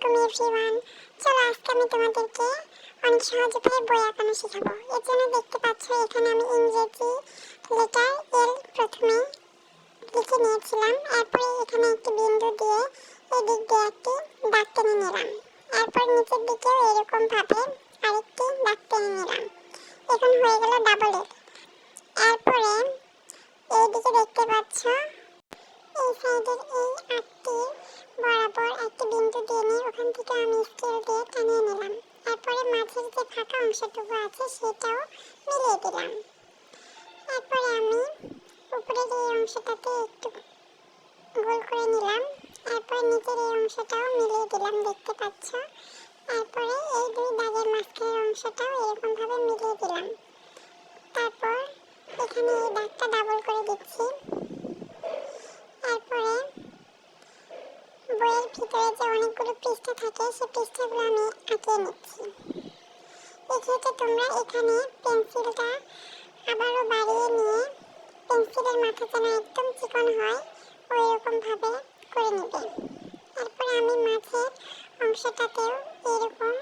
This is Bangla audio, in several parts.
আলাইকুম এভরিওয়ান। চলো আজকে আমি তোমাদেরকে অনেক সহজ উপায়ে বই আঁকানো শেখাবো। এর জন্য দেখতে পাচ্ছ এখানে আমি ইংরেজি লেটার এল প্রথমে লিখে নিয়েছিলাম। এরপরে এখানে একটি বিন্দু দিয়ে এদিক দিয়ে একটি দাগ টেনে নিলাম। এরপর নিচের দিকেও এরকম ভাবে আরেকটি দাগ টেনে নিলাম। এখন হয়ে গেল ডাবল এল। এরপরে এইদিকে দেখতে পাচ্ছ এই সাইডের এই আটটি বরাবর একটা বিন্দু দিয়ে নিয়ে ওখান থেকে আমি স্কেল দিয়ে টানিয়ে নিলাম। এরপরে মাঝের যে ফাঁকা অংশটুকু আছে সেটাও মিলিয়ে দিলাম। এরপরে আমি উপরের এই অংশটাতে একটু গোল করে নিলাম। এরপর নিচের এই অংশটাও মিলিয়ে দিলাম, দেখতে পাচ্ছ। এরপরে এই দুই দাগের মাঝখানের অংশটাও এরকম ভাবে মিলিয়ে দিলাম। তারপর এখানে এই দাগটা ডাবল করে দিচ্ছি। এরপরে বইয়ের ভিতরে যে অনেকগুলো পৃষ্ঠা থাকে সেই পৃষ্ঠাগুলো আমি আঁকিয়ে নিচ্ছি। এক্ষেত্রে তোমরা এখানে পেন্সিলটা আবারও বাড়িয়ে নিয়ে পেন্সিলের মাথা যেন একদম চিকন হয় ওই রকম ভাবে করে নেবে। এরপরে আমি মাঝের অংশটাতেও এরকম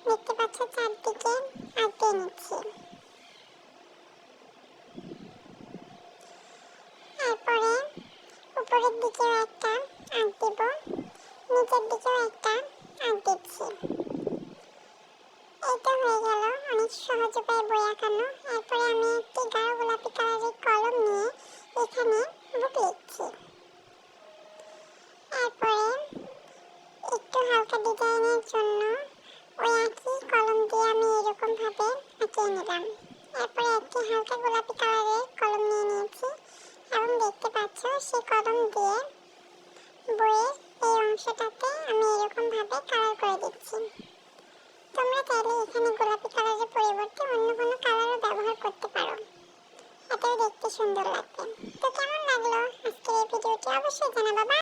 দেখতে পাচ্ছ চারদিকে আঁকিয়ে নিচ্ছি। এরপরে উপরের দিকেও একটা আঁক দেব, নিচের দিকেও একটা আঁক দিচ্ছি। এইটা হয়ে গেল অনেক সহজ উপায়ে বই আঁকানো। এরপরে আমি একটি গাঢ় গোলাপি কালারের কলম নিয়ে এখানে বুক লিখছি। এরপরে একটু হালকা ডিজাইনের জন্য ওই একই কলম দিয়ে আমি এরকম ভাবে আঁকিয়ে নিলাম। এরপরে একটি হালকা গোলাপি কালারের কলম নিয়ে নিয়েছি এবং দেখতে পাচ্ছ সেই কলম দিয়ে বইয়ের এই অংশটাতে আমি এরকম ভাবে কালার করে দিচ্ছি। তোমরা চাইলে এখানে গোলাপি কালারের পরিবর্তে অন্য কোনো কালারও ব্যবহার করতে পারো, এটাও দেখতে সুন্দর লাগবে। তো কেমন লাগলো আজকের এই ভিডিওটি অবশ্যই জানাবা।